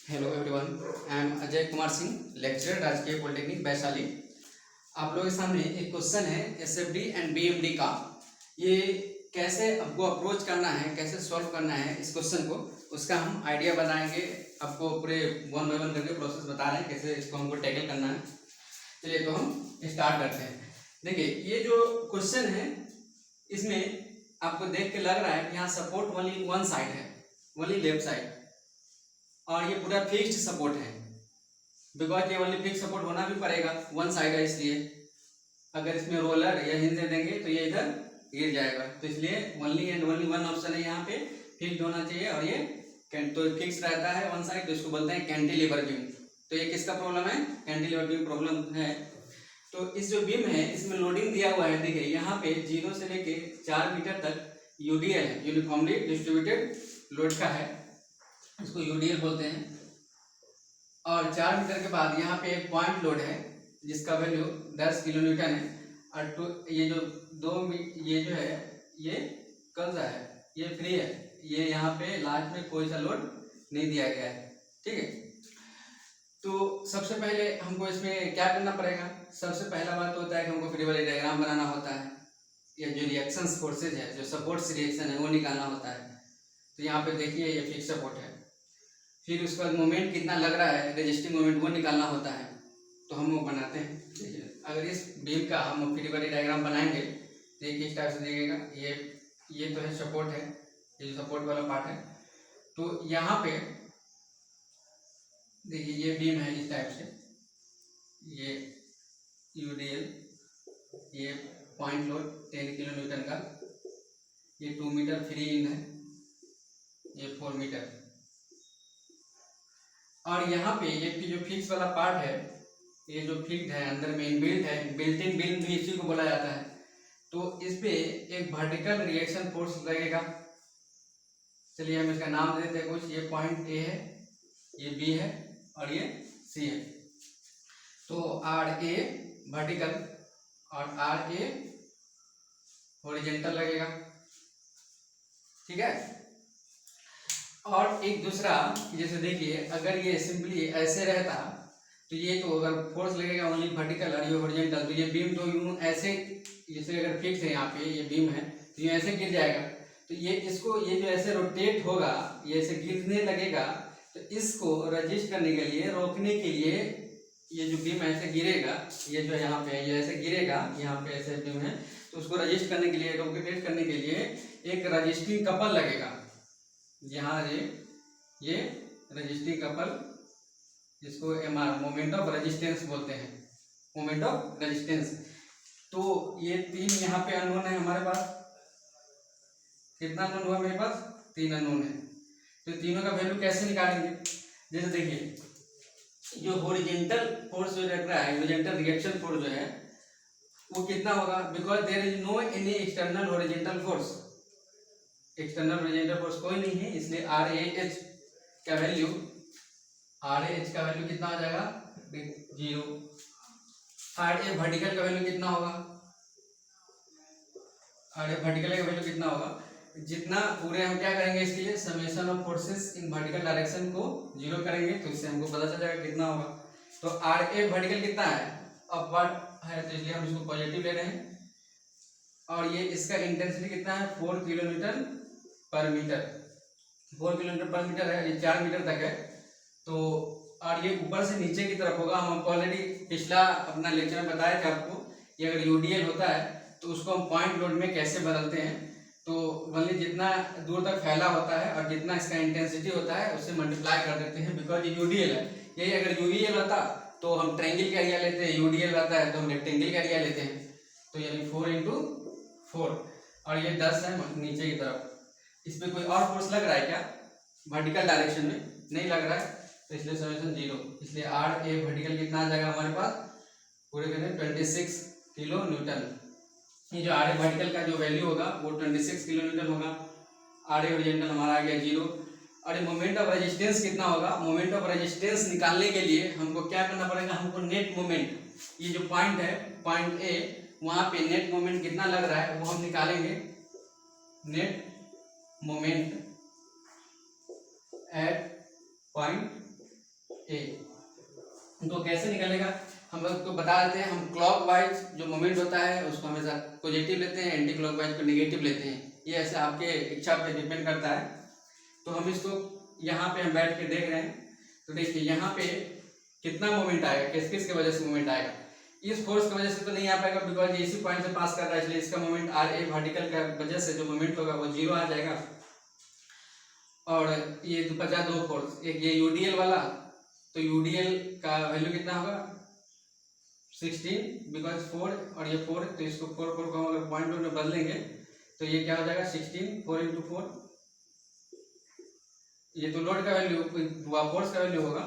Hello everyone, I am Ajay Kumar Singh, lecturer राजकीय polytechnic Vaishali. आप लोगों के सामने एक क्वेश्चन है एसएफडी एंड बीएमडी का। ये कैसे आपको अप्रोच करना है, कैसे सॉल्व करना है इस क्वेश्चन को, उसका हम आइडिया बनाएंगे। आपको पूरे वन बाय वन करके प्रोसेस बता रहे हैं कैसे इसको हमको टैकल करना है। चलिए तो हम स्टार्ट करते हैं। देखिए ये जो क्वेश्चन है इसमें आपको देख के लग रहा है कि यहाँ सपोर्ट ओनली वन साइड है, ओनली लेफ्ट साइड, और ये पूरा फिक्स्ड सपोर्ट है। बिकॉज ये ओनली फिक्स सपोर्ट होना भी पड़ेगा, वन साइड है, इसलिए अगर इसमें रोलर या हिंज दे देंगे तो ये इधर गिर जाएगा। तो इसलिए only and only one option है यहाँ पे, फिक्स्ड होना चाहिए। और ये तो फिक्स रहता है वन साइड, तो इसको बोलते हैं कैंटिलीवर बीम। तो ये किसका प्रॉब्लम है? कैंटिलीवर बीम प्रॉब्लम है। तो इस जो बीम है इसमें लोडिंग दिया हुआ है। देखिए यहाँ पे 0 से लेके 4 मीटर तक यूडीएल है, यूनिफॉर्मली डिस्ट्रीब्यूटेड लोड का है, इसको यूडीएल बोलते हैं। और 4 मीटर के बाद यहाँ पे एक पॉइंट लोड है जिसका वैल्यू 10 किलो न्यूटन है। और ये जो ये जो है ये कौन सा है? ये फ्री है। ये यहाँ पे लास्ट में कोई सा लोड नहीं दिया गया है, ठीक है। तो सबसे पहले हमको इसमें क्या करना पड़ेगा? सबसे पहला बात तो होता है कि हमको फ्री वाली डायग्राम बनाना होता है, या जो रिएक्शन फोर्सेज है, जो सपोर्ट्स रिएक्शन है वो निकालना होता है। तो यहाँ पे देखिए ये फिक्स सपोर्ट है। फिर उसके बाद मोमेंट कितना लग रहा है, रेजिस्टिंग मोमेंट, वो निकालना होता है। तो हम वो बनाते हैं। देखिए अगर इस बीम का हम फ्री बॉडी डायग्राम बनाएंगे तो ये किस टाइप से दिखेगा। ये तो है सपोर्ट है, ये सपोर्ट वाला पार्ट है। तो यहाँ पे देखिए ये बीम है इस टाइप से, ये यूडीएल, ये पॉइंट लोड 10 किलो न्यूटन का, ये 2 मीटर फ्री इन है, ये 4 मीटर। और यहाँ पे ये जो फिक्स वाला पार्ट है, ये जो फिक्स है अंदर में इनबिल्ट है, बिल्ट इन बीम भी इसी को बोला जाता है। तो इस पे एक वर्टिकल रिएक्शन फोर्स लगेगा। चलिए हम इसका नाम देते हैं कुछ। ये पॉइंट ए है, ये बी है और ये सी है। तो आर ए वर्टिकल और आर ए हॉरिजॉन्टल लगेगा, ठीक है। और एक दूसरा, जैसे देखिए अगर ये सिंपली ऐसे रहता तो ये तो अगर फोर्स लगेगा ओनली वर्टिकल और ये हॉरिजॉन्टल, तो ये बीम तो यूं ऐसे, जैसे अगर फिक्स है यहाँ पे ये बीम है तो ये ऐसे गिर जाएगा। तो ये इसको, ये जो ऐसे रोटेट होगा, ये ऐसे गिरने लगेगा, तो इसको रजिस्ट करने के लिए, रोकने के लिए, ये जो बीम ऐसे गिरेगा, ये जो यहाँ पे ये ऐसे गिरेगा, यहाँ पे ऐसे बीम है, तो उसको रजिस्ट करने के लिए, रोटेट करने के लिए एक रजिस्टिंग कपल लगेगा। यहाँ ये रजिस्टिंग कपल, जिसको एमआर, मोमेंट ऑफ रेजिस्टेंस बोलते हैं, मोमेंट ऑफ रेजिस्टेंस। तो ये 3 यहाँ पे अननोन है हमारे पास। कितना अननोन हुआ मेरे पास? 3 अननोन है। तो तीनों का वैल्यू कैसे निकालेंगे? जैसे देखिए जो हॉरिजॉन्टल फोर्स जो लग रहा है, हॉरिजॉन्टल रिएक्शन फोर्स जो है वो कितना होगा? Because there is no any external horizontal force, external horizontal force कोई नहीं है, इसलिए आर ए एच का वैल्यू, आर ए एच का वैल्यू कितना हो जाएगा? 0। आर ए वर्टिकल का वैल्यू कितना होगा? आर ए वर्टिकल का वैल्यू कितना होगा? जितना पूरे हम क्या करेंगे इसके लिए, summation of forces in vertical direction को 0 करेंगे, तो इससे हमको पता चल जाएगा कितना होगा। तो आर ए वर्टिकल कितना है? अपवर्ड है, तो इसलिए हम इसको पॉजिटिव ले रहे हैं। और ये इसका इंटेंसिटी कितना है? 4 किलो न्यूटन पर मीटर, 4 किलोमीटर पर मीटर है, ये 4 मीटर तक है। तो और ये ऊपर से नीचे की तरफ होगा। हम ऑलरेडी पिछला अपना लेक्चर में बताया था आपको, ये अगर यूडीएल होता है तो उसको हम पॉइंट लोड में कैसे बदलते हैं। तो वनली जितना दूर तक फैला होता है और जितना इसका इंटेंसिटी होता है उससे मल्टीप्लाई कर देते हैं, बिकॉज ये यूडीएल है। यही अगर यूवीएल होता तो हम ट्रायंगल का एरिया लेते हैं, यूडीएल रहता है तो हम रेक्टेंगल का एरिया लेते हैं। तो यानी 4 × 4, और ये 10 है नीचे की तरफ। इस पर कोई और फोर्स लग रहा है क्या वर्टिकल डायरेक्शन में? नहीं लग रहा है, तो इसलिए समेशन 0। इसलिए आर ए वर्टिकल कितना आ जाएगा हमारे पास? पूरे करें 26 किलो न्यूटन। ये जो आर ए वर्टिकल का जो वैल्यू होगा वो 26 किलो न्यूटन होगा। आर ए हॉरिजॉन्टल हमारा आ गया 0। और मोमेंट ऑफ रेजिस्टेंस कितना होगा? मोमेंट ऑफ रेजिस्टेंस निकालने के लिए हमको क्या करना पड़ेगा? हमको नेट मोमेंट, ये जो पॉइंट है पॉइंट ए, वहाँ पे नेट मोमेंट कितना लग रहा है वो हम निकालेंगे। नेट मोमेंट एट पॉइंट ए। तो कैसे निकलेगा हम लोग को बता देते हैं। हम क्लॉकवाइज जो मोमेंट होता है उसको हमेशा पॉजिटिव लेते हैं, एंटी क्लॉकवाइज को नेगेटिव लेते हैं। ये ऐसे आपके इच्छा पे डिपेंड करता है। तो हम इसको यहाँ पे हम बैठ के देख रहे हैं। तो देखिए यहाँ पे कितना मोमेंट आएगा, किस किस की वजह से मोमेंट आएगा। इस फोर्स की वजह से तो नहीं आ पाएगा बिकॉज ये इसी पॉइंट से पास कर रहा है, इसलिए इसका मोमेंट आर ए वर्टिकल का वजह से जो मोमेंट होगा वो 0 आ जाएगा। और ये बचा दो फोर्स, एक ये यूडीएल वाला, तो यूडीएल का वैल्यू कितना होगा 16 बिकॉज 4 और ये 4, तो इसको 4 को हम अगर पॉइंट में बदलेंगे तो ये क्या हो जाएगा 16 4 × 4। ये तो लोड का वैल्यू फोर्स का वैल्यू होगा,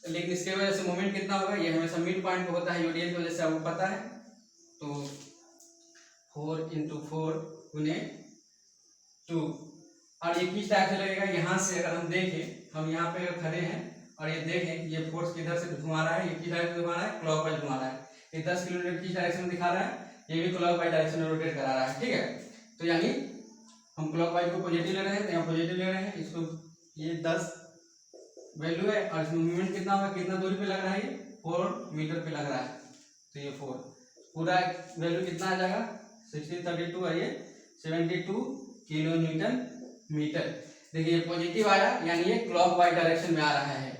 लेकिन इसके वजह से मोमेंट कितना होगा, ये हमेशा मिड पॉइंट पे होता है यूडीएल की वजह से आपको पता है। तो 4 × 4 × 2। और ये किस टाइप से लगेगा, यहाँ से अगर हम देखें, हम यहाँ पे अगर खड़े हैं और ये देखें ये फोर्स किधर से घुमा रहा है, ये किस डायरेक्शन में घुमा रहा है, क्लॉकवाइज घुमा रहा है। ये 10 किलोमीटर किस डायरेक्शन में दिखा रहा है, ये भी क्लॉकवाइज डायरेक्शन में रोटेट करा रहा है। ठीक है, तो यानी हम क्लॉकवाइज को पॉजिटिव ले रहे हैं, तो यहाँ पॉजिटिव ले रहे हैं, इसको ये 10 वैल्यू है और इसमें मूवमेंट कितना होगा, कितना दूरी पे लग रहा है, ये 4 मीटर पे लग रहा है। तो ये 4 पूरा वैल्यू कितना आ जाएगा 1632 और ये 72 किलो न्यूटन मीटर। देखिए पॉजिटिव आया यानी ये क्लॉकवाइज डायरेक्शन में आ रहा है,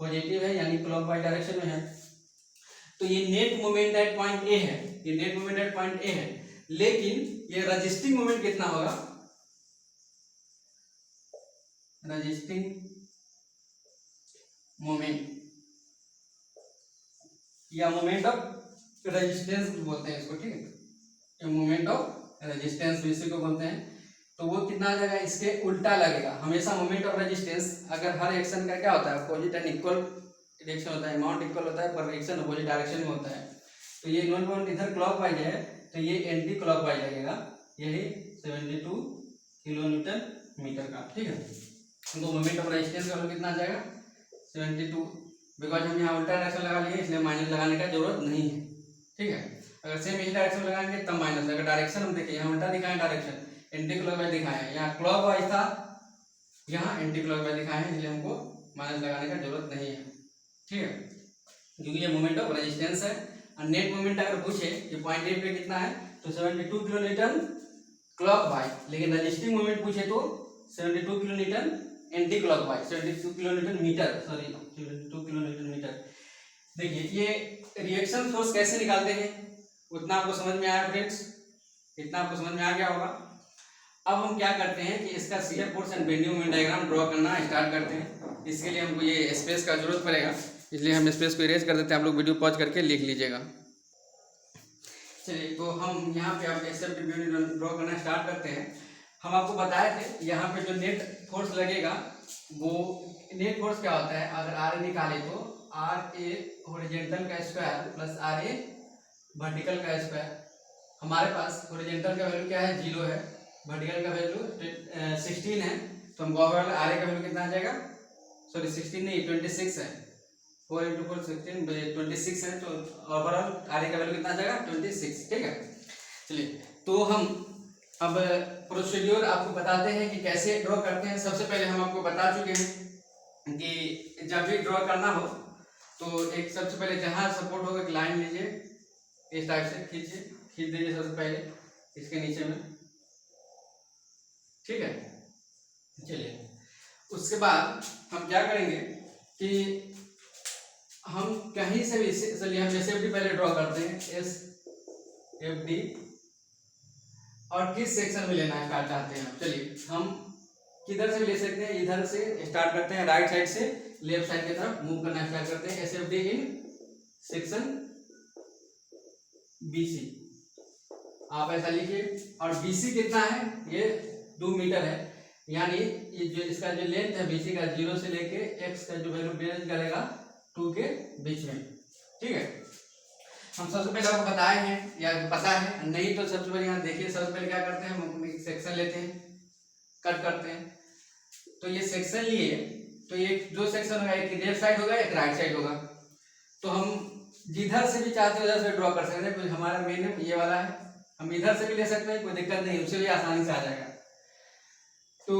पॉजिटिव है यानी क्लॉकवाइज डायरेक्शन में है। तो ये नेट मोमेंट एट पॉइंट ए है, ये नेट मोमेंट एट पॉइंट ए है, लेकिन ये रजिस्टिंग मोमेंट कितना होगा, रजिस्टिंग मोमेंट या मोमेंट ऑफ रेजिस्टेंस बोलते हैं इसको। ठीक है, मोमेंट ऑफ रेजिस्टेंस भी इसी को बोलते हैं। तो वो कितना आ जाएगा, इसके उल्टा लगेगा। हमेशा मोमेंट ऑफ रेजिस्टेंस अगर हर एक्शन का क्या होता है, अपोजिट एंड इक्वल डायरेक्शन होता है, अमाउंट इक्वल होता है पर एक्शन अपोजिट डायरेक्शन में होता है। तो ये नॉन पॉइंट इधर क्लॉकवाइज है तो ये एंटी क्लॉकवाइज लगेगा, यही 72 किलो न्यूटन मीटर का। ठीक है, तो मोमेंट ऑफ रेजिस्टेंस का कितना आ जाएगा 72, बिकॉज हम यहाँ उल्टा डायरेक्शन लगा लिए इसलिए माइनस लगाने का जरूरत नहीं है। ठीक है, अगर सेम इस डायरेक्शन में लगाएंगे तब माइनस। अगर डायरेक्शन हम देखिए यहाँ उल्टा दिखाएं, डायरेक्शन एंटी क्लॉकवाइज दिखाया है, यहाँ क्लॉकवाइज था, यहाँ एंटी क्लॉकवाइज दिखाया है, इसलिए हमको माइनस लगाने का जरूरत नहीं है। ठीक है, क्योंकि ये मोमेंट ऑफ रेजिस्टेंस है। और नेट मोमेंट अगर पूछे कि पॉइंट ए पे कितना है तो 72 किलो न्यूटन क्लॉकवाइज, लेकिन रजिस्टिंग मोमेंट पूछे तो 72 kilo newton anticlockwise, 72 kilo newton metre, sorry 72 kilo newton metre. देखिए ये रिएक्शन फोर्स कैसे निकालते हैं उतना आपको समझ में आया फ्रेंड्स, इतना आपको समझ में आ गया होगा। अब हम क्या करते हैं कि इसका shear force and bending moment diagram draw करना स्टार्ट करते हैं। इसके लिए हमको ये स्पेस का जरूरत पड़ेगा, इसलिए हम स्पेस को इरेज कर देते हैं। आप लोग वीडियो पॉज करके लिख लीजिएगा। चलिए, तो हम यहाँ पे आप एक्सेप्ट बेंडिंग ड्रॉ करना स्टार्ट करते हैं। हम आपको बताए थे यहाँ पे जो नेट फोर्स लगेगा वो नेट फोर्स क्या होता है, अगर आर ए निकाले तो आर ए हॉरिजॉन्टल का square plus R A vertical का स्क्वायर। हमारे पास हॉरिजॉन्टल का वैल्यू क्या है 0 है, वर्टिकल का वैल्यू 16 है, तो हम ओवरऑल आर ए का वैल्यू कितना आ जाएगा, सॉरी 16 नहीं 26 है, 4 × 4 16 26 है, तो ओवरऑल आर ए का वैल्यू कितना आ जाएगा 26। ठीक है, चलिए तो हम अब प्रोसीड्यूर आपको बताते हैं कि कैसे ड्रॉ करते हैं। सबसे पहले हम आपको बता चुके हैं कि जब भी ड्रॉ करना हो तो एक सबसे पहले जहाँ सपोर्ट होगा एक लाइन लीजिए, इस टाइप से खींच दीजिए सबसे पहले इसके नीचे में। ठीक है, चलिए उसके बाद हम क्या करेंगे कि हम कहीं से भी, चलिए हम एस एफ डी पहले ड्रॉ करते हैं, एस एफ डी, और किस सेक्शन में लेना स्टार्ट चाहते हैं। चलिए हम किधर से भी ले सकते हैं, इधर से स्टार्ट करते हैं, राइट साइड से लेफ्ट साइड की तरफ मूव करना स्टार्ट करते हैं। S F D in section BC, आप ऐसा लिखिए। और बीसी कितना है, ये 2 मीटर है, यानी ये जो इसका जो लेंथ है बीसी का 0 से लेके एक्स का जो वैल्यू बेस करेगा 2 के बीच में। ठीक है, हम सबसे पहले आपको बताए हैं या पता है, नहीं तो सबसे पहले यहाँ देखिए, सबसे पहले क्या करते हैं हम एक सेक्शन लेते हैं, कट करते हैं। तो ये सेक्शन लिए तो ये जो सेक्शन होगा एक लेफ्ट साइड होगा एक राइट साइड होगा, तो हम जिधर से भी चाहते हैं उधर से ड्रॉ कर सकते हैं। कोई हमारा मेन ये वाला है, हम इधर से भी ले सकते हैं, कोई दिक्कत नहीं, उससे भी आसानी से आ जाएगा। तो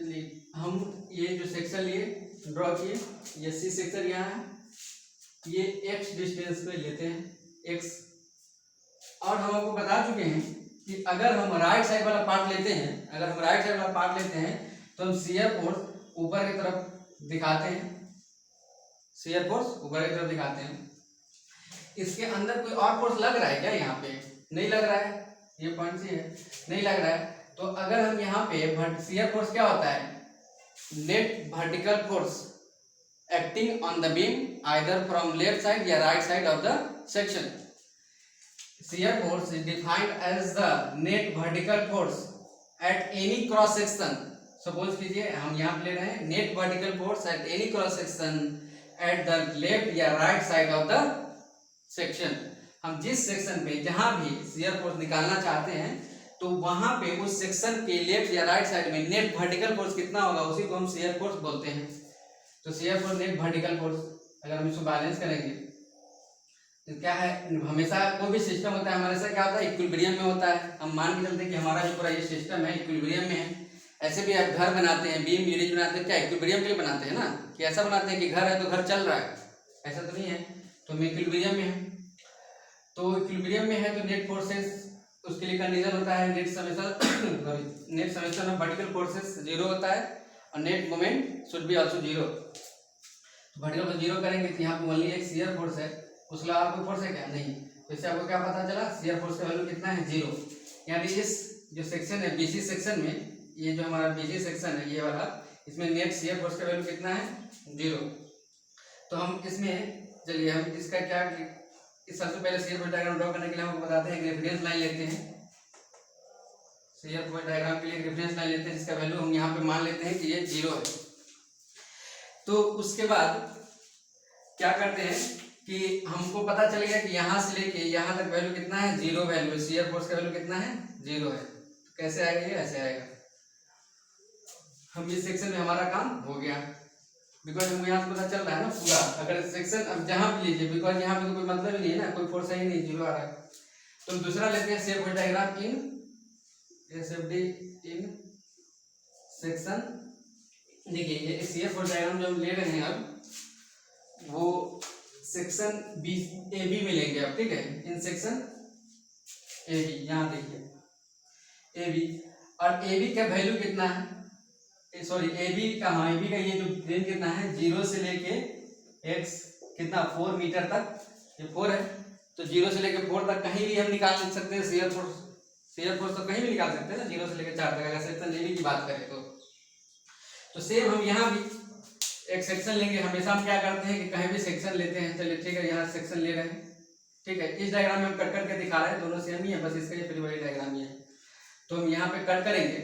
चलिए हम ये जो सेक्शन लिए ड्रॉ किए, ये सी सेक्शन यहाँ है, ये x डिस्टेंस पे लेते हैं x। और हम आपको बता चुके हैं कि अगर हम राइट साइड वाला पार्ट लेते हैं, अगर हम राइट साइड वाला पार्ट लेते हैं तो हम शियर फोर्स ऊपर की तरफ दिखाते हैं, शियर फोर्स ऊपर की तरफ दिखाते हैं। इसके अंदर कोई और फोर्स लग रहा है क्या? यहाँ पे नहीं लग रहा है, ये पॉइंट सी है, नहीं लग रहा है। तो अगर हम यहाँ पे शियर फोर्स क्या होता है? Net vertical force acting on the beam either from left side या right side of the section. Shear force is defined as the net vertical force at any cross section. Suppose कीजिए हम यहाँ पे ले रहे हैं net vertical force at any cross section at the left या right side of the section। हम जिस सेक्शन पे जहाँ भी shear force निकालना चाहते हैं तो वहाँ पे उस सेक्शन के लेफ्ट या राइट साइड में नेट वर्टिकल फोर्स कितना होगा, उसी को हम shear force बोलते हैं। तो shear force net vertical force, अगर हम इसको बैलेंस करेंगे तो क्या है, हमेशा कोई भी सिस्टम होता है हमारे साथ क्या होता है, इक्विलिब्रियम में होता है। हम मान के चलते हैं कि हमारा जो पूरा ये सिस्टम है इक्विलिब्रियम में है। ऐसे भी आप घर बनाते हैं, बीम यूनिट बनाते हैं, क्या इक्विलिब्रियम के लिए बनाते हैं ना, कि ऐसा बनाते हैं कि घर है तो घर चल रहा है, ऐसा तो नहीं है। तो हम इक्विलिब्रियम में है, तो इक्विलिब्रियम में है तो नेट फोर्सेस, उसके लिए कंडीशन होता है net summation of vertical forces 0 होता है और net moment should be also 0। तो वर्टिकल को 0 करेंगे तो यहाँ पे ओनली एक शियर फोर्स है, उसके अलावा कोई फोर्स है क्या? नहीं। तो इससे आपको क्या पता चला, शियर फोर्स का वैल्यू कितना है? 0। यानी इस जो सेक्शन है बीसी सेक्शन में, ये जो हमारा बीसी सेक्शन है ये वाला, इसमें नेट शियर फोर्स का वैल्यू कितना है? 0। तो हम इसमें चलिए हम इसका क्या, इस सबसे पहले शियर फोर्स डायग्राम ड्रॉ करने के लिए हमको बताते हैं, एक रेफरेंस लाइन लेते हैं। शियर फोर्स डायग्राम के लिए एक रेफरेंस लाइन लेते हैं जिसका वैल्यू हम यहाँ पे मान लेते हैं कि ये 0 है। तो उसके बाद क्या करते हैं कि हमको पता चल गया कि यहाँ से लेके यहाँ तक वैल्यू कितना है? 0 वैल्यू। शियर फोर्स का वैल्यू कितना है? 0 है। तो कैसे आएगा ये? ऐसे आएगा। हम इस सेक्शन में हमारा काम हो गया, बिकॉज हमको यहाँ से पता चल रहा है ना पूरा। अगर सेक्शन अब जहाँ भी लीजिए, बिकॉज यहाँ पे तो कोई मतलब ही नहीं है ना, कोई फोर्स ही नहीं, 0 आ रहा है। तो हम दूसरा लेते हैं shear force diagram in SFD in section. देखिए ये शियर फोर्स डायग्राम जो हम ले रहे हैं अब, वो सेक्शन बी ए बी में लेंगे अब, ठीक है। इन सेक्शन ए बी, यहाँ देखिए ए बी, और ए बी का वैल्यू कितना है, सॉरी ए बी का, हाँ ए बी का ये जो रेंज कितना है, 0 से लेके x कितना 4 मीटर तक, ये 4 है। तो 0 से लेके 4 तक कहीं भी हम निकाल सकते हैं शियर फोर्स। शियर फोर्स तो कहीं भी निकाल सकते हैं ना, 0 से लेके 4 तक, अगर सेक्शन ए बी की बात करें तो सेम हम यहाँ भी एक सेक्शन लेंगे। हमेशा हम क्या करते हैं कि कहीं भी सेक्शन लेते हैं। चलिए ठीक है, यहाँ सेक्शन ले रहे हैं, ठीक है। इस डायग्राम में हम कट करके दिखा रहे हैं, दोनों सेम ही है, बस इसका ये फिर वही डायग्राम ही है। तो हम यहाँ पे कट करेंगे।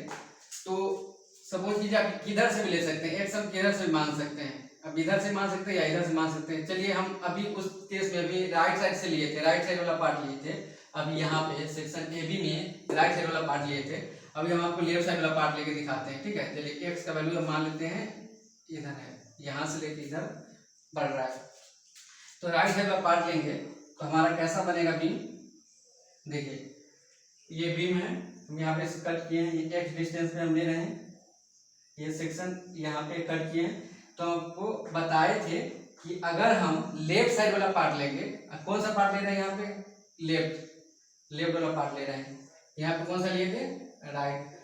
तो सपोज कीजिए आप किधर से भी ले सकते हैं, एक्स हम किधर से भी मान सकते हैं, अब इधर से मान सकते हैं या इधर से मान सकते हैं। चलिए हम अभी उस केस में अभी राइट साइड से लिए थे, राइट साइड वाला पार्ट लिए थे। अभी यहाँ पे सेक्शन ए बी में राइट साइड वाला पार्ट लिए थे, अभी हम आपको लेफ्ट साइड वाला पार्ट लेके दिखाते हैं, ठीक है। चलिए एक्स का वैल्यू हम मान लेते हैं इधर है, यहाँ से लेके इधर बढ़ रहा है। तो राइट साइड का पार्ट लेंगे तो हमारा कैसा बनेगा बीम, देखिए ये बीम है, हम यहाँ पे कट किए हैं, ये एक्स डिस्टेंस पे हम ले रहे हैं, ये सेक्शन यहाँ पे कट किए हैं। तो आपको बताए थे कि अगर हम लेफ्ट साइड वाला पार्ट लेंगे, कौन सा पार्ट ले रहे हैं यहाँ पे, लेफ्ट वाला पार्ट ले रहे हैं। यहाँ पे कौन सा लिए थे, राइट।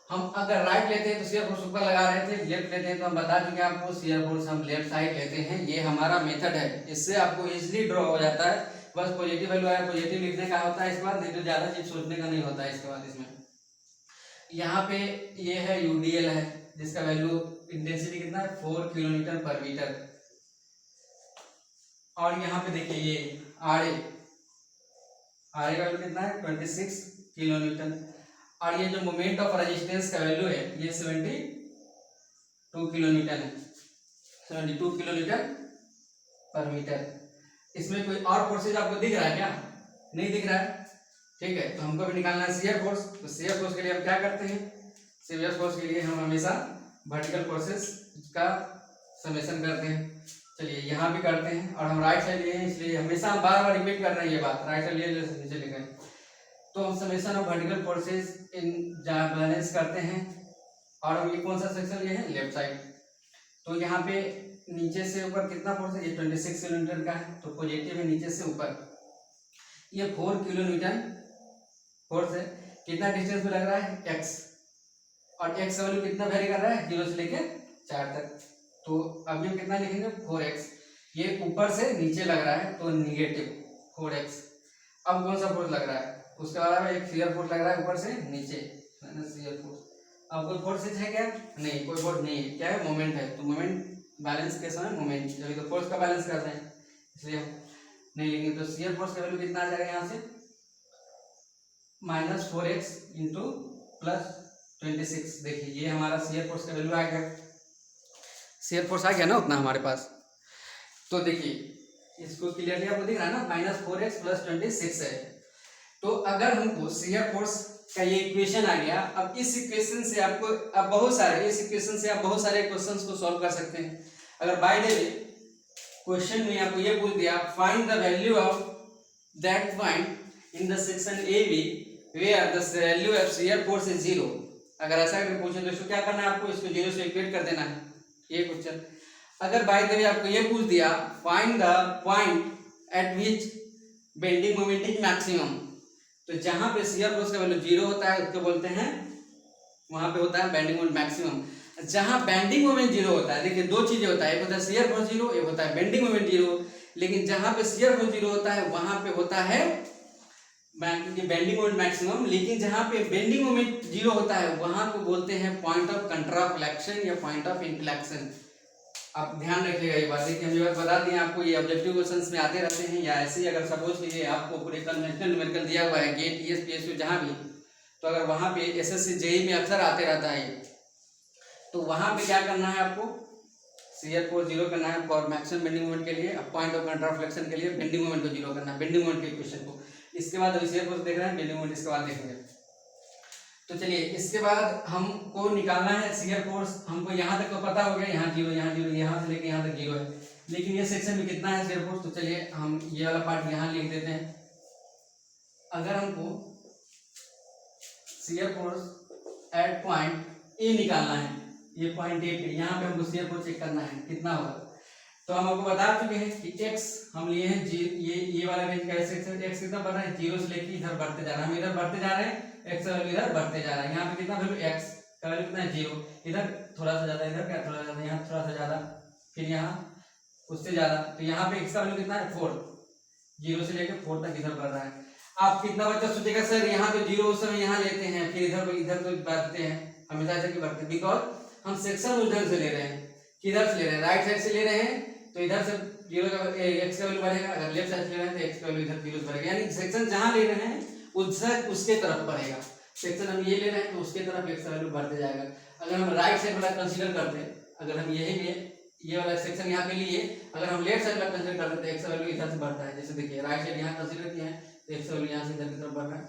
हम अगर राइट लेते हैं तो शियर फोर्स ऊपर लगा रहे थे, लेफ्ट लेते हैं तो हम बता चुके आपको शियर फोर्स हम लेफ्ट साइड लेते हैं। ये हमारा मेथड है, इससे आपको इजीली ड्रॉ हो जाता है। बस पॉजिटिव वैल्यू आया, पॉजिटिव लिखने का होता है इसके बाद, नहीं तो ज्यादा चीज सोचने का नहीं होता है इसके बाद। इसमें यहाँ पे ये है यूडीएल है, जिसका वैल्यू इंटेंसिटी कितना है, 4 किलोमीटर पर मीटर। और यहाँ पे देखिए ये आर ए का वैल्यू कितना है, 26 किलोमीटर। और ये जो मोमेंट ऑफ रेजिस्टेंस का वैल्यू है ये 72 किलोमीटर है, 72 किलोमीटर पर मीटर। इसमें कोई और फोर्सेज आपको दिख रहा है क्या, नहीं दिख रहा है, ठीक है। तो हमको भी निकालना है शियर फोर्स। तो शियर फोर्स के लिए हम क्या करते हैं, शियर फोर्स के लिए हम हमेशा वर्टिकल फोर्सेस का समेशन करते हैं। चलिए यहाँ भी करते हैं, और हम राइट साइड लिए हैं इसलिए हमेशा हम बार बार रिपीट कर रहे हैं ये बात, राइट साइड लिए नीचे लिखे हैं। तो हम summation of vertical forces in balance करते हैं, और ये कौन सा सेक्शन ये है लेफ्ट साइड। तो यहाँ पे नीचे से ऊपर कितना फोर्स है, ये 26 किलो न्यूटन का है, तो पॉजिटिव है नीचे से ऊपर, ये 4 किलो न्यूटन फोर्स है। कितना डिस्टेंस में लग रहा है x, और x का वैल्यू कितना वेरी कर रहा है 0 से लेके 4 तक। तो अभी हम कितना लिखेंगे 4x, ये ऊपर से नीचे लग रहा है तो निगेटिव 4x। अब कौन सा फोर्स लग रहा है, उसके बाद एक शियर फोर्स लग रहा है ऊपर से नीचे माइनस शियर फोर्स। अब कोई फोर्स है क्या, नहीं कोई फोर्स नहीं है, क्या है मोमेंट है। तो मोमेंट बैलेंस के समय मोमेंट, जब तो फोर्स का बैलेंस कर रहे हैं इसलिए हम नहीं लेंगे। तो शियर फोर्स का वैल्यू कितना आ जाएगा यहाँ से -4x इंटू +26। देखिए ये हमारा शियर फोर्स का वैल्यू आ गया, शियर फोर्स आ गया ना उतना हमारे पास। तो देखिए इसको क्लियरली आपको दिख रहा है ना, -4x + 26 है। तो अगर हमको शियर फोर्स का ये इक्वेशन आ गया, अब इस इक्वेशन से आपको अब बहुत सारे क्वेश्चंस को सॉल्व कर सकते हैं। अगर बाय द वे क्वेश्चन में आपको ये पूछ दिया find the value of that point in the section A B where the value of shear force is 0, अगर ऐसा करके पूछे तो इसको क्या करना है, आपको इसको 0 से इक्वेट कर देना है ये क्वेश्चन। अगर बाय द वे आपको ये पूछ दिया find the point eight which bending moment is maximum, तो जहां पे शियर फोर्स का वैल्यू 0 होता है उसको बोलते हैं, वहां पे होता है बेंडिंग मोमेंट मैक्सिमम। जहां बेंडिंग मोमेंट 0 होता है, देखिए दो चीजें होता है, एक होता है शियर फोर्स 0, एक होता है बेंडिंग मोमेंट 0। लेकिन जहां पे शियर फोर्स 0 होता है वहां पे होता है बेंडिंग मोमेंट मैक्सिमम। लेकिन जहां पे बेंडिंग मोमेंट 0 होता है वहां को बोलते हैं पॉइंट ऑफ कंट्राफ्लेक्शन या पॉइंट ऑफ इंफ्लेक्शन। आप ध्यान रखिएगा ये बात। देखिए हम ये बात बता दें आपको, ये ऑब्जेक्टिव क्वेश्चंस में आते रहते हैं, या ऐसे ही अगर सपोज कीजिए आपको पूरे कन्वेंशनल न्यूमेरिकल दिया हुआ है गेट टीएस पीएसयू जहां भी, तो अगर वहां पे एसएससी जेईई में अक्सर आते रहता है, तो वहां पे क्या करना है आपको शियर फोर्स 0 करना है फॉर मैक्सिमम बेंडिंग मोमेंट के लिए, पॉइंट ऑफ कंट्राफ्लेक्शन के लिए बेंडिंग मोमेंट को 0 करना है, बेंडिंग मोमेंट के इक्वेशन को। इसके बाद अभी शियर फोर्स देख रहे हैं, बेंडिंग मोमेंट इसके बाद देखेंगे। तो चलिए इसके बाद हमको निकालना है शियर फोर्स। हमको यहाँ तक तो पता हो गया, यहाँ 0 यहाँ 0, यहाँ से लेके यहाँ तक 0 है, लेकिन ये सेक्शन में कितना है शियर फोर्स। तो चलिए हम ये वाला पार्ट यहाँ लिख देते हैं। अगर हमको शियर फोर्स एट पॉइंट ए निकालना है, ये पॉइंट ए पे, यहाँ पे हमको शियर फोर्स चेक करना है कितना होगा। तो हम आपको बता चुके हैं कि x हम लिए हैं ये वाला रेंज का सेक्शन, x कितना बढ़ रहा है 0 से लेके इधर बढ़ते जा रहा है, हम इधर बढ़ते जा रहे हैं, x का वैल्यू इधर बढ़ते जा रहा है। यहाँ पे कितना वैल्यू x का वैल्यू कितना है 0, इधर थोड़ा सा ज्यादा, इधर क्या थोड़ा ज्यादा, यहाँ थोड़ा सा ज्यादा, फिर यहाँ उससे ज्यादा। तो यहाँ पे x का वैल्यू कितना है 4, 0 से लेकर 4 तक इधर बढ़ रहा है। आप कितना बच्चा सोचेगा सर यहाँ पे 0 उस समय यहाँ लेते हैं, फिर इधर तो बढ़ते हैं, हमेशा ऐसा क्यों बढ़ते हैं, बिकॉज हम सेक्शन उस ढंग से ले रहे हैं, किधर से ले रहे हैं, राइट साइड से ले रहे हैं, तो इधर से 0 का x का वैल्यू बढ़ेगा, अगर लेफ्ट साइड से ले रहे हैं तो x का वैल्यू इधर 0 से बढ़ेगा, यानी सेक्शन जहां ले रहे हैं उसके तरफ बढ़ेगा। सेक्शन हम ये ले रहे हैं तो उसके तरफ x का वैल्यू बढ़ते जाएगा। अगर हम राइट साइड वाला कंसीडर करते हैं, अगर हम यही ये वाला सेक्शन यहाँ पे लिए, अगर हम लेफ्ट साइड वाला कंसीडर करते हैं तो x का वैल्यू इधर से बढ़ता है। जैसे देखिए राइट साइड यहाँ कंसीडर किया है तो x का वैल्यू यहाँ से इधर की तरफ बढ़ रहा है।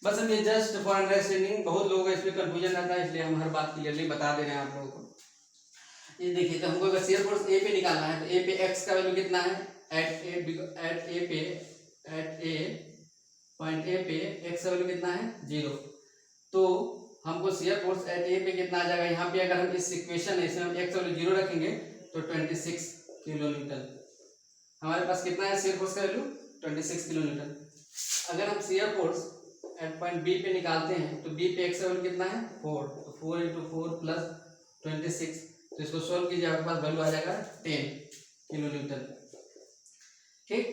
बस हम ये जस्ट फॉर अंडरस्टैंडिंग, बहुत लोगों का इसमें कंफ्यूजन रहता है, इसलिए हम हर बात क्लियरली बता दे रहे हैं आप लोगों को। ये देखिए तो हमको अगर शियर फोर्स ए पे निकालना है तो ए पे x का वैल्यू कितना है, पॉइंट ए पे x का वैल्यू कितना है 0। तो हमको शियर फोर्स एट ए पे कितना आ जाएगा, यहाँ पे अगर हम इस इक्वेशन है इसमें x का वैल्यू 0 रखेंगे तो 26 किलो न्यूटन हमारे पास कितना है शियर फोर्स का वैल्यू 26 किलो न्यूटन। अगर हम shear force at point B पे निकालते हैं तो बी पे x का वैल्यू कितना है 4, तो 4 × 4 + 26, तो इसको सोल्व कीजिए आपके पास वैल्यू आ जाएगा 10 किलो न्यूटन। ठीक,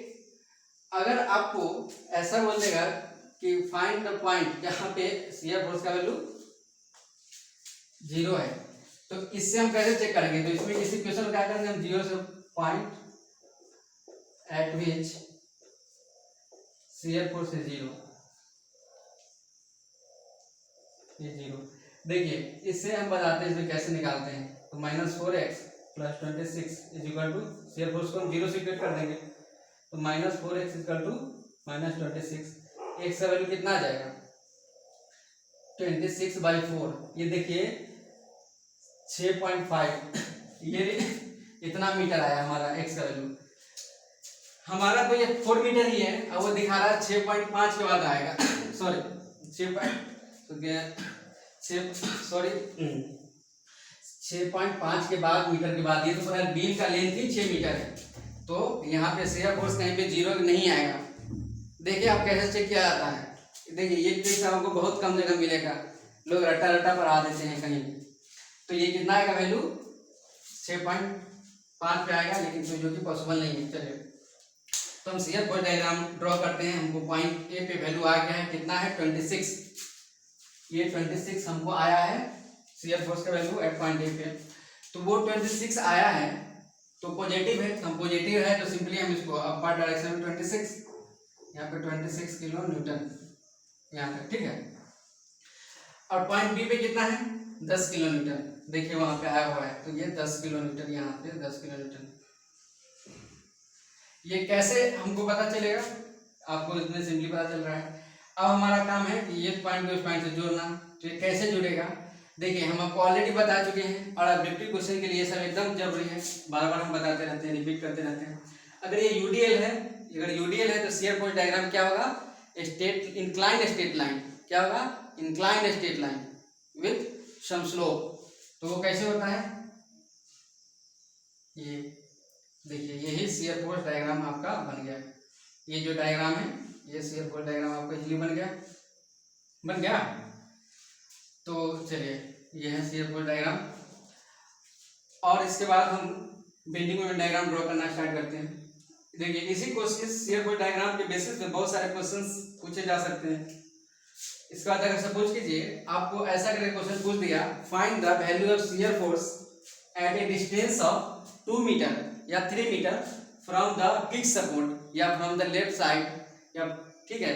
अगर आपको ऐसा बोल देगा कि फाइंड द पॉइंट जहां पे शियर फोर्स का वैल्यू 0 है, तो इससे हम कैसे चेक करेंगे, तो इसमें इस इक्वेशन में क्या करेंगे हम 0 से point eight which shear force is 0, ये 0। देखिए इससे हम बताते हैं इसमें कैसे निकालते हैं। तो -4x + 26 = शियर फोर्स को हम 0 से इक्वेट कर देंगे, तो -4x = -26, x का वैल्यू कितना आ जाएगा 26/4, ये देखिए 6.5, ये इतना मीटर आया हमारा x का वैल्यू। हमारा तो ये 4 मीटर ही है, अब वो दिखा रहा है 6.5 के बाद आएगा सॉरी 6.5 के बाद मीटर के बाद, ये तो पता है बीम का लेंथ ही 6 मीटर है, तो यहाँ पे शियर फोर्स कहीं पे जीरो नहीं आएगा। देखिए आप कैसे चेक किया जाता है, देखिए ये ट्रिक आपको बहुत कम जगह मिलेगा, लोग रट्टा रट्टा पर आ देते हैं कहीं। तो ये कितना आएगा वैल्यू 6.5 पे आएगा, लेकिन तो जो कि पॉसिबल नहीं है। चलिए तो हम शियर फोर्स डायग्राम ड्रॉ करते हैं। हमको पॉइंट ए पे वैल्यू आ गया है, कितना है 26, ये 26 हमको आया है शियर फोर्स का वैल्यू एट पॉइंट ए पे। तो वो 26 आया है तो पॉजिटिव है, हम पॉजिटिव है तो सिंपली हम इसको अपर डायरेक्शन में 26, यहाँ पे 26 किलो न्यूटन यहाँ तक, ठीक है। और पॉइंट बी पे कितना है 10 किलो न्यूटन, देखिए वहां पे आया हुआ है, तो ये 10 किलो न्यूटन, यहाँ पे 10 किलो न्यूटन। ये कैसे हमको पता चलेगा, आपको इसमें सिंपली पता चल रहा है। अब हमारा काम है कि ये पॉइंट को इस पॉइंट से जोड़ना। तो ये कैसे जुड़ेगा, देखिए हम आपको ऑलरेडी बता चुके हैं और ऑब्जेक्टिव क्वेश्चन के लिए सब एकदम जरूरी है, बार बार हम बताते रहते हैं, रिपीट करते रहते हैं। अगर ये यूडीएल है, अगर यूडीएल है तो शियर फोर्स डायग्राम क्या होगा, स्ट्रेट इंक्लाइंड स्ट्रेट लाइन, क्या होगा inclined straight line with some slope. तो वो कैसे होता है, ये देखिए यही शियर फोर्स डायग्राम आपका बन गया। ये जो डायग्राम है ये शियर फोर्स डायग्राम आपका इजीली बन गया। तो चलिए ये है शियर फोर्स डायग्राम। और इसके बाद हम बेंडिंग मोमेंट डायग्राम ड्रॉ करना स्टार्ट करते हैं। देखिए इसी क्वेश्चन शियर फोर्स डायग्राम के बेसिस पे बहुत सारे क्वेश्चंस पूछे जा सकते हैं। इसके बाद अगर सपोज कीजिए आपको ऐसा करके क्वेश्चन पूछ दिया, find the value of shear force at a distance of 2 metre या 3 metre from the fix support या फ्रॉम द लेफ्ट साइड, या ठीक है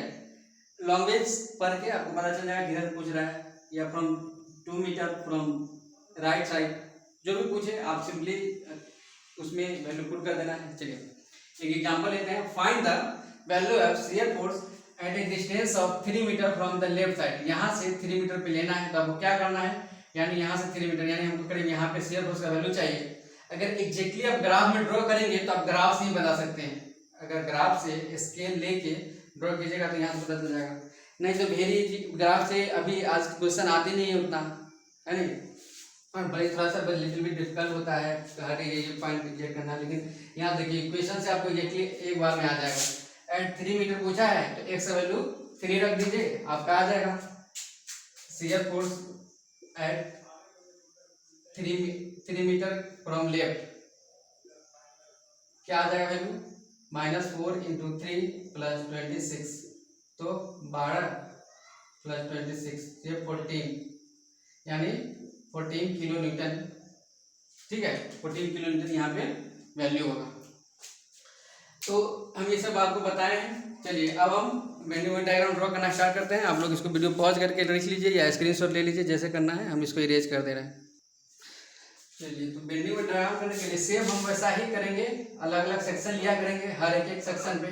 लॉन्गेज पढ़ के आपको पता चल जाएगा किधर पूछ रहा है, या from 2 metre from right side, जो भी पूछे आप सिंपली उसमें वैल्यू पुट कर देना है। चलिए एक एग्जांपल लेते हैं, find the value of shear force at a distance of 3 metre from the left side. यहाँ से 3 मीटर पे लेना है, तो आपको क्या करना है, यानी यहाँ से 3 मीटर, यानी हमको करीब यहाँ पे शियर फोर्स का वैल्यू चाहिए। अगर एग्जैक्टली आप ग्राफ में ड्रॉ करेंगे तो आप ग्राफ से ही बता सकते हैं, अगर ग्राफ से स्केल लेके ड्रॉ कीजिएगा तो यहाँ से पता चल जाएगा, नहीं तो भेरी ग्राफ से अभी आज क्वेश्चन आते नहीं है उतना, है नहीं, और भाई थोड़ा सा लिटिल बिट डिफिकल्ट होता है हर ये पॉइंट एग्जैक्ट करना। लेकिन यहाँ देखिए क्वेश्चन से आपको एग्जैक्टली एक बार में आ जाएगा। एट 3 मीटर पूछा है तो एक्स का वैल्यू 3 रख दीजिए, आपका आ जाएगा shear force at 3 metre from left, क्या आ जाएगा वैल्यू -4 × 3 + 26, तो 12 + 26 ये 14, यानी 14 किलो न्यूटन, ठीक है 14 किलो न्यूटन यहाँ पे वैल्यू होगा। तो हम ये सब आपको बताए हैं। चलिए अब हम बेंडिंग मोमेंट डायग्राम ड्रॉ करना स्टार्ट करते हैं। आप लोग इसको वीडियो पॉज करके लिख लीजिए या स्क्रीनशॉट ले लीजिए, जैसे करना है, हम इसको इरेज कर दे रहे हैं। चलिए तो बेंडिंग मोमेंट डायग्राम करने के लिए सेम हम वैसा ही करेंगे, अलग अलग सेक्शन लिया करेंगे हर एक सेक्शन पे।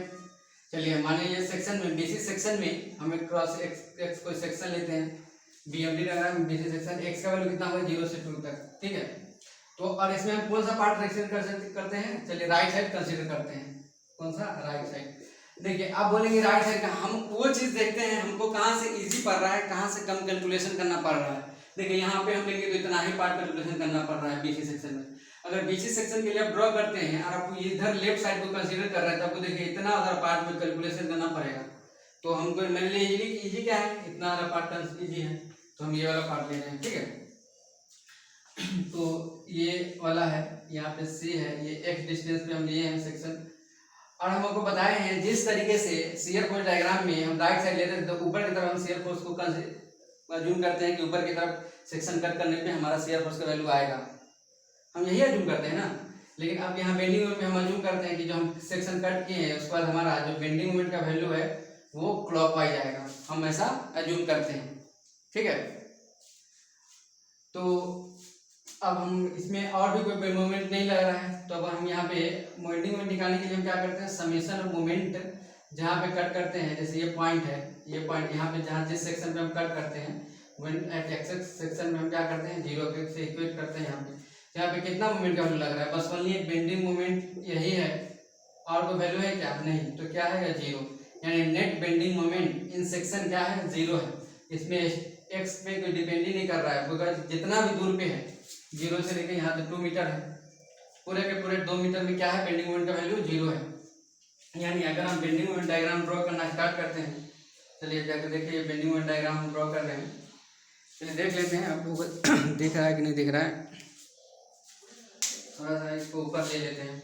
चलिए माने ये सेक्शन में बीसी सेक्शन में हमें क्रॉस एक्स कोई सेक्शन लेते हैं, BMD diagram BC section, x का वैल्यू कितना होगा 0 से 2 तक, ठीक है। तो और इसमें हम कौन सा पार्ट करते हैं, चलिए राइट साइड कंसीडर करते हैं, कौन सा राइट साइड। देखिए आप बोलेंगे राइट साइड का, हम वो चीज देखते हैं हमको कहाँ से इजी पड़ रहा है, कहाँ से कम कैलकुलेशन करना पड़ रहा है। देखिए यहाँ पे हम लेंगे तो इतना ही पार्ट कैलकुलेशन करना पड़ रहा है बीसी सेक्शन में। अगर बीसी सेक्शन के लिए आप ड्रॉ करते हैं और आपको इधर लेफ्ट साइड को कंसीडर कर रहा है तो आपको देखिए इतना ज़्यादा पार्ट में कैलकुलेशन करना पड़ेगा। तो हमको मेरे लिए इजी क्या है, इतना वाला पार्ट इजी है, तो हम ये वाला पार्ट ले रहे हैं, ठीक है। तो ये वाला है, यहाँ पे सी है, ये एक्स डिस्टेंस पे हम लिए हैं सेक्शन। और हम आपको बताए हैं जिस तरीके से शियर फोर्स डायग्राम में हम राइट साइड लेते हैं तो ऊपर की तरफ हम शियर फोर्स को अज्यूम करते हैं कि ऊपर की तरफ सेक्शन कट करने पे हमारा शियर फोर्स का वैल्यू आएगा, हम यही अज्यूम करते हैं ना। लेकिन अब यहाँ बेंडिंग मोमेंट में हम अज्यूम करते हैं कि जो हम सेक्शन कट किए हैं उसके बाद हमारा जो बेंडिंग मोमेंट का वैल्यू है वो क्लॉकवाइज आएगा, हम ऐसा अज्यूम करते हैं, ठीक है। तो अब हम इसमें और भी कोई मोमेंट नहीं लग रहा है, तो अब हम यहाँ पे बेंडिंग मोमेंट निकालने के लिए हम क्या करते हैं, समेशन ऑफ मोमेंट जहाँ पे कट करते हैं, जैसे ये पॉइंट है, ये पॉइंट यहाँ पे जहाँ जिस सेक्शन पे हम कट करते हैं एट एक्स सेक्शन में हम क्या करते हैं 0 से इक्वेट करते हैं। यहाँ पे कितना मोमेंट का वैल्यू लग रहा है, बस ओनली एक बेंडिंग मोमेंट यही है, और कोई वैल्यू है क्या, नहीं, तो क्या है 0, यानी net bending moment in section क्या है 0 है। इसमें एक्स पे कोई डिपेंड ही नहीं कर रहा है, बिकॉज जितना भी दूर पे है जीरो से लेकर यहाँ तक 2 मीटर है, पूरे के पूरे 2 मीटर में क्या है, बेंडिंग मोमेंट का वैल्यू 0 है। यानी अगर हम बेंडिंग मोमेंट डायग्राम ड्रॉ करना स्टार्ट करते हैं, चलिए जाकर देखिए बेंडिंग मोमेंट डायग्राम हम ड्रॉ कर रहे हैं। चलिए देख लेते हैं आपको दिख रहा है कि नहीं दिख रहा है। थोड़ा सा इसको ऊपर ले लेते हैं।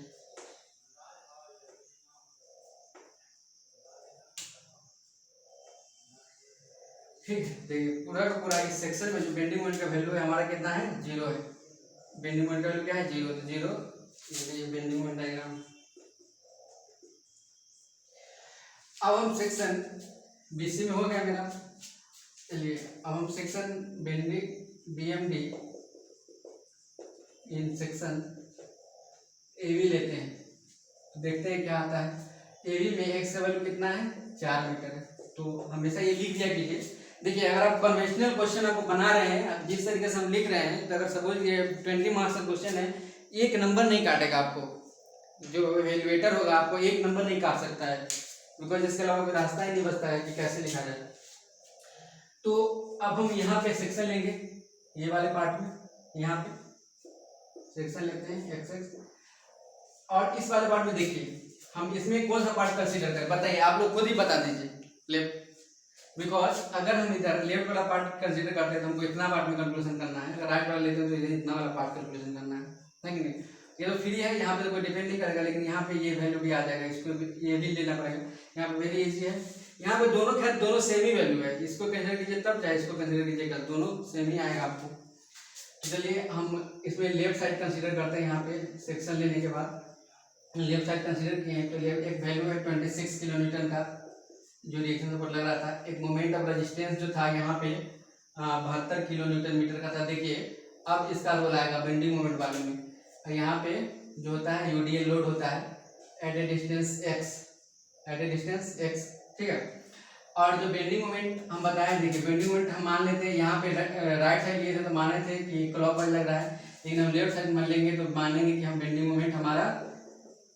ठीक है, देखिए पूरा का पूरा इस सेक्शन में जो बेंडिंग मोमेंट का वैल्यू है हमारा कितना है, 0 है। बेंडिंग मोमेंट का वैल्यू क्या है, 0, तो 0 ये बेंडिंग मोमेंट डायग्राम। अब हम सेक्शन बीसी में हो गया मेरा। चलिए अब हम section bending BMD in section AV लेते हैं, तो देखते हैं क्या आता है। एवी में एक्स का वैल्यू कितना है, 4 मीटर है। तो हमेशा ये लिख दिया कीजिए। देखिए अगर आप कन्वेंशनल क्वेश्चन आपको बना रहे हैं, जिस तरीके से हम लिख रहे हैं, तो अगर सपोज ये 20 मार्क्स का क्वेश्चन है, एक नंबर नहीं काटेगा आपको। जो एवेल्युएटर होगा आपको एक नंबर नहीं काट सकता है, बिकॉज इसके अलावा कोई रास्ता ही नहीं बचता है कि कैसे लिखा जाए। तो अब हम यहाँ पे सेक्शन लेंगे, ये वाले पार्ट में यहाँ पे सेक्शन लेते हैं एक्स, और इस वाले पार्ट में देखिए हम इसमें कौन सा पार्ट कंसीडर करें, बताइए आप लोग खुद ही बता दीजिए। लेफ्ट, बिकॉज अगर हम इधर लेफ्ट वाला पार्ट कंसीडर करते हैं तो हमको इतना पार्ट में कंक्लूजन करना है, अगर राइट वाला लेते हैं तो इधर इतना वाला पार्ट कंक्लूजन करना है कि नहीं। ये तो फ्री है, यहाँ पे तो कोई डिपेंड नहीं करेगा, लेकिन यहाँ पे ये वैल्यू भी आ जाएगा, इसको ये भी लेना पड़ेगा। यहाँ पे वेरी इजी है, यहाँ पे दोनों खैर दोनों सेम ही वैल्यू है, इसको कंसीडर कीजिए तब, चाहे इसको कंसीडर कीजिए कल, दोनों सेम ही आएगा आपको। तो चलिए हम इसमें लेफ्ट साइड कंसीडर करते हैं। यहाँ पे सेक्शन लेने के बाद लेफ्ट साइड कंसीडर किए हैं, तो लेफ्ट एक वैल्यू है 26 किलोन्यूटन का, जो रिएक्शन सपोर्ट लग रहा था। एक मोमेंट ऑफ रेजिस्टेंस जो था यहाँ पे 72 किलोन्यूटन मीटर का था। देखिए अब इसका रोल आएगा बेंडिंग मोमेंट वाले में, और यहाँ पे जो होता है यूडीएल लोड होता है एट ए डिस्टेंस एक्स, ठीक है। और जो बेंडिंग मोमेंट हम बताए, देखिए बेंडिंग मोमेंट हम मान लेते हैं यहाँ पे राइट साइड लिए थे तो माने थे कि क्लॉकवाइज लग रहा है, लेकिन हम लेफ्ट साइड मान लेंगे तो मानेंगे कि हम बेंडिंग मोमेंट हमारा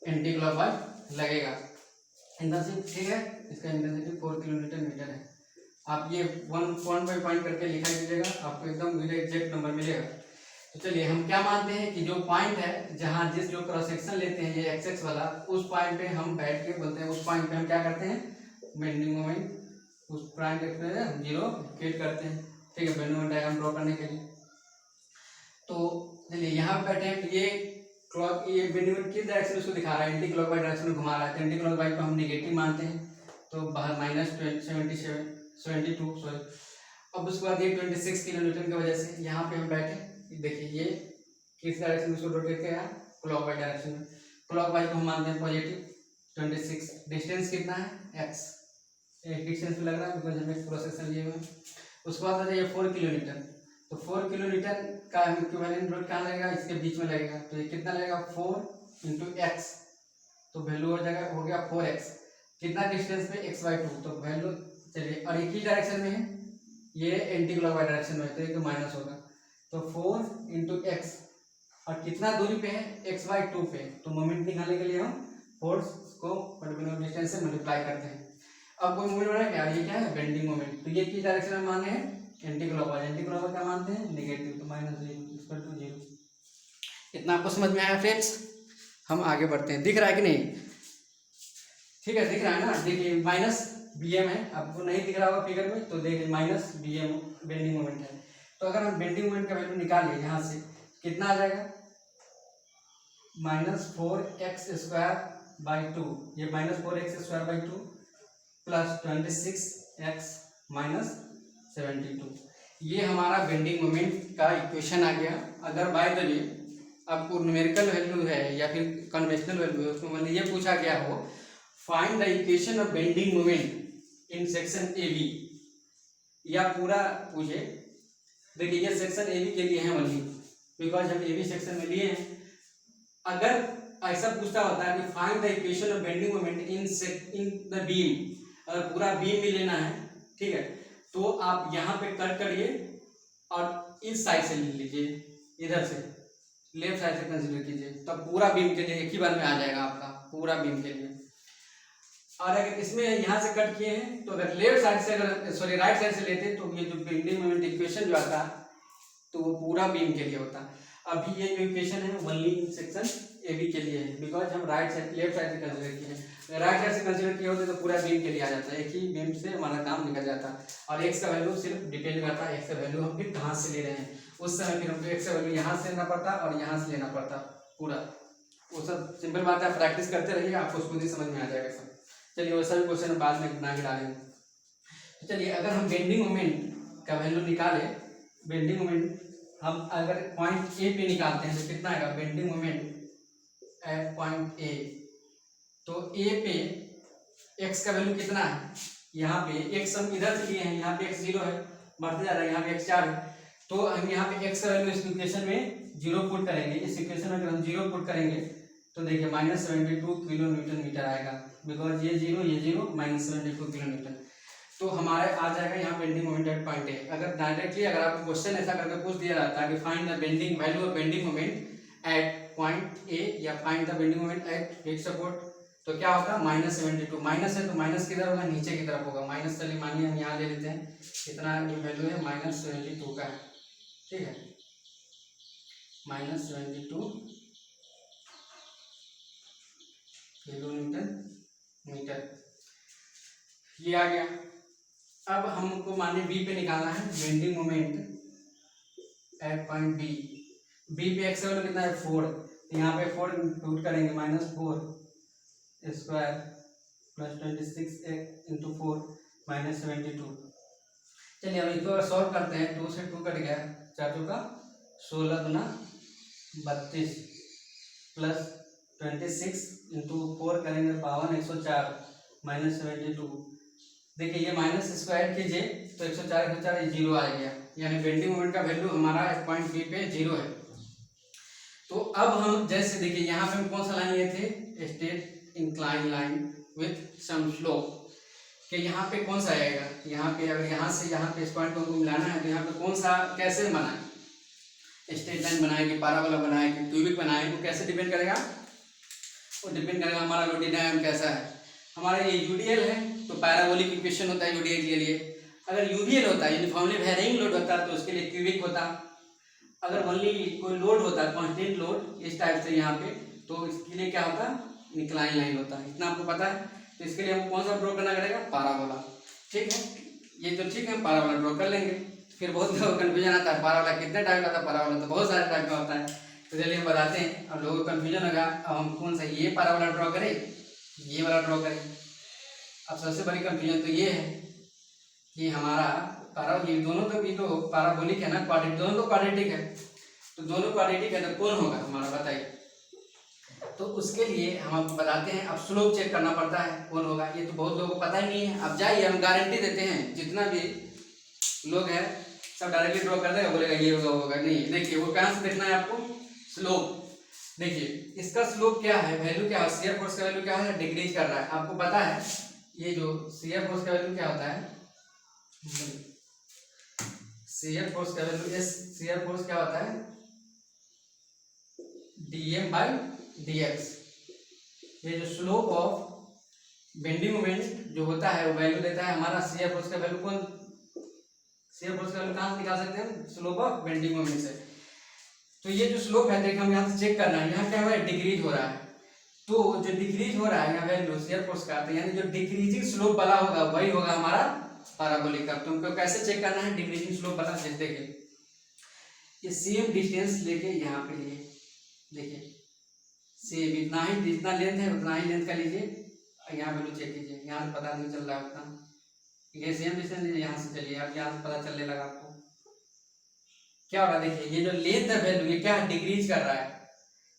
एंटी क्लॉकवाइज लगेगा। इंटेंसिटी ठीक है, इसका इंटेंसिटी 4 किलोमीटर मीटर है। आप ये वन पॉइंट बाई पॉइंट करके लिखा कीजिएगा, आपको एकदम एग्जैक्ट नंबर मिलेगा। तो चलिए हम क्या मानते हैं कि जो पॉइंट है जहाँ जो क्रॉस सेक्शन लेते हैं ये एक्स वाला, उस पॉइंट पे हम बैठ के बोलते हैं, उस पॉइंट पे हम क्या करते हैं, बेंडिंग मोमेंट उस पॉइंट पे हम 0 क्रिएट करते हैं। ठीक है, बेंडिंग मोमेंट डायग्राम ड्रॉ करने के लिए। तो चलिए यहाँ पे बैठे हैं, ये बेंडिंग मोमेंट किस डायरेक्शन में उसको दिखा रहा है, एंटी क्लॉकवाइज डायरेक्शन में घुमा रहा है, तो एंटी क्लॉकवाइज को हम नेगेटिव मानते हैं, तो बाहर -72 सॉरी। अब उसके बाद ये 26 किलोमीटर की वजह से यहाँ पे हम बैठे, देखिए ये किस डायरेक्शन में उसको रोटेट किया, क्लॉकवाइज डायरेक्शन में। क्लॉकवाइज को हम मानते हैं पॉजिटिव। 26 डिस्टेंस कितना है, एक्स, एक डिस्टेंस पे लग रहा है बिकॉज हमें क्रॉस सेक्शन लिए हुए हैं। उसके बाद आ जाइए 4 किलोमीटर, तो 4 किलोमीटर का इक्विवेलेंट लोड कहाँ लगेगा, इसके बीच में लगेगा, तो ये कितना लगेगा 4 × x, तो वैल्यू हो जाएगा, हो गया 4x। कितना डिस्टेंस पे, x/2, तो वैल्यू चलिए, और एक ही डायरेक्शन में है, ये एंटी क्लॉकवाइज डायरेक्शन में है, तो ये तो माइनस होगा, तो 4 × x, और कितना दूरी पे है, x/2 पे, तो मोमेंट निकालने के लिए हम फोर्स को पर्टिकुलर डिस्टेंस से मल्टीप्लाई करते हैं। अब कोई मोमेंट बना क्या, ये क्या है, बेंडिंग मोमेंट, तो ये किस डायरेक्शन में माने हैं, एंटी क्लॉकवाइज। एंटी क्लॉकवाइज क्या मानते हैं, नेगेटिव, तो -0 इतना आपको समझ में आया फ्रेंड्स। हम आगे बढ़ते हैं, दिख रहा है कि नहीं, ठीक है दिख रहा है ना। देखिए -bm है, आपको नहीं दिख रहा होगा फिगर में, तो देखिए -bm बेंडिंग मोमेंट है। तो अगर हम बेंडिंग मोमेंट का वैल्यू निकालिए यहाँ से, कितना आ जाएगा, -4x²/2, ये -4x²/2 प्लस 26x - 72, ये हमारा बेंडिंग मोमेंट का इक्वेशन आ गया। अगर बाय द वे आपको न्यूमेरिकल वैल्यू है या फिर कन्वेंशनल वैल्यू है, उसमें मैंने ये पूछा गया हो, find the equation of bending moment in section A B, या पूरा पूछे, देखिए ये सेक्शन ए बी के लिए है ओनली, बिकॉज हम ए बी सेक्शन में लिए हैं। अगर ऐसा पूछता होता है कि find the equation of bending moment in the beam, अगर पूरा बीम भी लेना है, ठीक है, तो आप यहाँ पे कट करिए और इस साइड से ले लीजिए, इधर से लेफ्ट साइड से कंसीडर कीजिए, तब पूरा बीम के लिए एक ही बार में आ जाएगा आपका, पूरा बीम के लिए। और अगर इसमें यहाँ से कट किए हैं, तो अगर लेफ्ट साइड से, अगर सॉरी राइट साइड से लेते, तो ये जो बेंडिंग मोमेंट इक्वेशन जो आता, तो वो पूरा बीम के लिए होता। अभी ये जो इक्वेशन है only in section A B के लिए है, बिकॉज हम राइट साइड लेफ्ट साइड से कंसिडर किए हैं। अगर राइट साइड से कंसिडर किए होते तो पूरा बीम के लिए आ जाता है, एक ही बीम से हमारा काम निकल जाता। और एक्स का वैल्यू सिर्फ डिपेंड करता है एक्स का वैल्यू हम फिर कहाँ से ले रहे हैं, उस समय फिर हमको एक्स का वैल्यू यहाँ से लेना पड़ता और यहाँ से लेना पड़ता पूरा। वो सब सिंपल बात है, प्रैक्टिस करते रहिए, आपको खुद ही समझ में आ जाएगा सब। चलिए वैसा भी क्वेश्चन बाद में बना के डालेंगे। चलिए अगर हम बेंडिंग मोमेंट का वैल्यू निकाले, बेंडिंग मोमेंट हम अगर पॉइंट ए पे निकालते हैं तो कितना आएगा बेंडिंग मोमेंट एट पॉइंट ए। तो ए पे एक्स का वैल्यू कितना है, यहाँ पे एक्स हम इधर से लिए हैं, यहाँ पे एक्स 0 है, बढ़ते जा रहा है, यहाँ पे एक्स 4 है। तो हम यहाँ पे एक्स का वैल्यू इस इक्वेशन में 0 पुट करेंगे। इस इक्वेशन में अगर हम 0 पुट करेंगे तो देखिए -72 किलो न्यूटन मीटर आएगा, बिकॉज ये 0 ये 0 -72 किलो न्यूटन। तो हमारे आ जाएगा यहाँ बेंडिंग मोमेंट एट पॉइंट ए। अगर डायरेक्टली अगर आपको क्वेश्चन ऐसा करके पूछ दिया जाता है कि find the bending value of bending moment at point A या find the bending moment at fixed support, तो क्या होगा -72। माइनस है तो माइनस किधर होगा, नीचे की तरफ होगा। माइनस चलिए मानिए हम यहाँ ले लेते हैं, इतना जो वैल्यू है -72 का है, ठीक है, -72 किलो न्यूटन मीटर ये आ गया। अब हमको माने बी पे निकालना है bending moment at point B. B पे एक्स वैल्यू कितना है 4, तो यहाँ पे 4 पुट करेंगे, -4 स्क्वायर प्लस 26 इंटू 4 -72। चलिए अब इसको सॉल्व करते हैं। 2 से 2 कट गया, 4 2 का 16 गुना 32 प्लस 26 इंटू 4 करेंगे पावर 104 -72। देखिए ये माइनस स्क्वायर कीजिए तो 104 104 ये 0 आ गया, यानी बेंडिंग मोमेंट का वैल्यू हमारा पॉइंट बी पे 0 है। तो अब हम जैसे देखिए यहाँ पे हम कौन सा लाइन लिए थे, straight incline line with some slope, कि यहाँ पे कौन सा आएगा, यहाँ पे अगर यहाँ से यहाँ पे इस पॉइंट को हमको मिलाना है तो यहाँ पे कौन सा कैसे बनाए, स्ट्रेट लाइन बनाएंगे, पैराबोला बनाएंगे, क्यूबिक बनाएंगे, वो कैसे डिपेंड करेगा, वो डिपेंड करेगा हमारा लोडिनाम कैसा है। हमारा ये यूडीएल है तो पैराबोलिक इक्वेशन होता है यूडीएल के लिए। अगर यूवीएल होता है यूनिफॉर्मली वेरिंग लोड होता है तो उसके लिए क्यूबिक होता। अगर ओनली कोई लोड होता है कांस्टेंट लोड इस टाइप से यहाँ पे, तो इसके लिए क्या होता है इंक्लाइन लाइन होता है, इतना आपको पता है। तो इसके लिए हम कौन सा ड्रॉ करना पड़ेगा, पैराबोला, ठीक है। ये तो ठीक है, हम पैराबोला ड्रॉ कर लेंगे। फिर बहुत लोगों को कन्फ्यूजन आता है पैराबोला कितने टाइप का था, पैराबोला तो बहुत सारे टाइप का होता है। तो चलिए हम बताते हैं, अब लोगों को कन्फ्यूजन होगा अब हम कौन सा ये पैराबोला ड्रॉ करें ये वाला ड्रॉ करें। अब सबसे बड़ी कंफ्यूजन तो ये है कि हमारा ये दोनों तो भी तो पैराबोलिक है ना, क्वाड्रेटिक, दोनों तो क्वाड्रेटिक है, तो दोनों क्वाड्रेटिक है तो कौन होगा हमारा बताइए। तो उसके लिए हम आपको बताते हैं, अब स्लोप चेक करना पड़ता है कौन होगा, ये तो बहुत लोगों को पता ही नहीं है। अब जाइए हम गारंटी देते हैं, जितना भी लोग हैं सब डायरेक्टली ड्रॉ कर देगा, बोलेगा ये होगा होगा नहीं। देखिए वो कहाँ से देखना है आपको, स्लोप। देखिए इसका स्लोप क्या है, वैल्यू क्या है, शियर फोर्स का वैल्यू क्या है, डिक्रीज कर रहा है। आपको पता है ये जो शियर फोर्स का वैल्यू क्या होता है, शियर फोर्स का वैल्यू एस, शियर फोर्स क्या होता है dm/dx। ये जो स्लोप ऑफ बेंडिंग मोमेंट जो होता है वो वैल्यू देता है हमारा शियर फोर्स का वैल्यू। कौन शियर फोर्स का वैल्यू कहाँ से निकाल सकते हैं, स्लोप ऑफ बेंडिंग मोमेंट से। तो ये जो स्लोप है देखिए हम यहाँ से चेक करना है, यहाँ क्या हो रहा है डिक्रीज हो रहा है। तो जो डिक्रीज हो रहा है यहाँ वैल्यू शियर फोर्स का, तो यानी जो डिक्रीजिंग स्लोप वाला होगा वही होगा हमारा पैराबोलिक का। तुमको कैसे चेक करना है डिक्रीजिंग स्लोप वाला, देखिए ये सेम डिस्टेंस लेके यहाँ पे लिए, देखिए सेम इतना ही, जितना लेंथ है उतना ही लेंथ का लीजिए, यहाँ वैल्यू चेक कीजिए, यहाँ से पता नहीं चल रहा है उतना, ये सेम डिस्टेंस लीजिए, यहाँ से चलिए अब यहाँ से पता चलने लगा आपको क्या होगा। देखिए ये जो लेंथ है वैल्यू ये क्या डिक्रीज कर रहा है,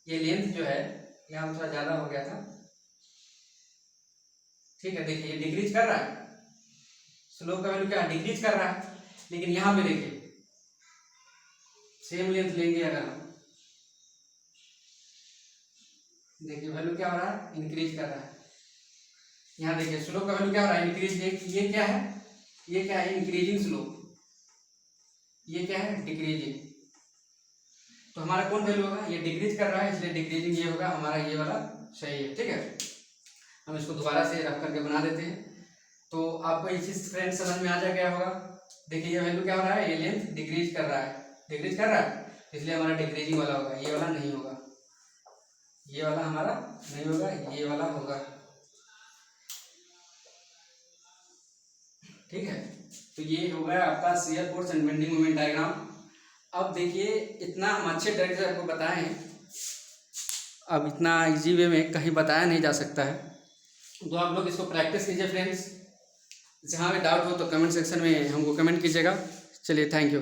ये लेंथ जो है यहाँ थोड़ा ज्यादा हो गया था, ठीक है। देखिए ये डिक्रीज कर रहा है, स्लोप का वैल्यू क्या डिक्रीज कर रहा है। लेकिन यहाँ पे देखिए सेम लेंथ लेंगे अगर हम, देखिए वैल्यू क्या हो रहा है इंक्रीज कर रहा है। यहाँ देखिए स्लोप का वैल्यू क्या हो रहा है इंक्रीज, ये क्या है, ये क्या है इंक्रीजिंग स्लोप, ये क्या है डिक्रीजिंग। तो हमारा कौन वैल्यू होगा, ये डिक्रीज कर रहा है इसलिए डिक्रीजिंग ये होगा हमारा, ये वाला सही है, ठीक है। हम इसको दोबारा से रख करके बना देते हैं तो आपको ये चीज फ्रेंड समझ में आ जा गया होगा। देखिए ये वैल्यू क्या हो रहा है, ये लेंथ डिक्रीज कर रहा है, डिक्रीज कर रहा है। इसलिए हमारा डिक्रीजिंग वाला होगा, ये वाला नहीं होगा, ये वाला हमारा नहीं होगा, ये वाला होगा। ठीक है, तो ये हो गया आपका shear force and bending moment diagram. अब देखिए इतना हम अच्छे तरीके से आपको बताए हैं, अब इतना इजी वे में कहीं बताया नहीं जा सकता है, तो आप लोग इसको प्रैक्टिस कीजिए फ्रेंड्स। जहाँ भी डाउट हो तो कमेंट सेक्शन में हमको कमेंट कीजिएगा। चलिए, थैंक यू।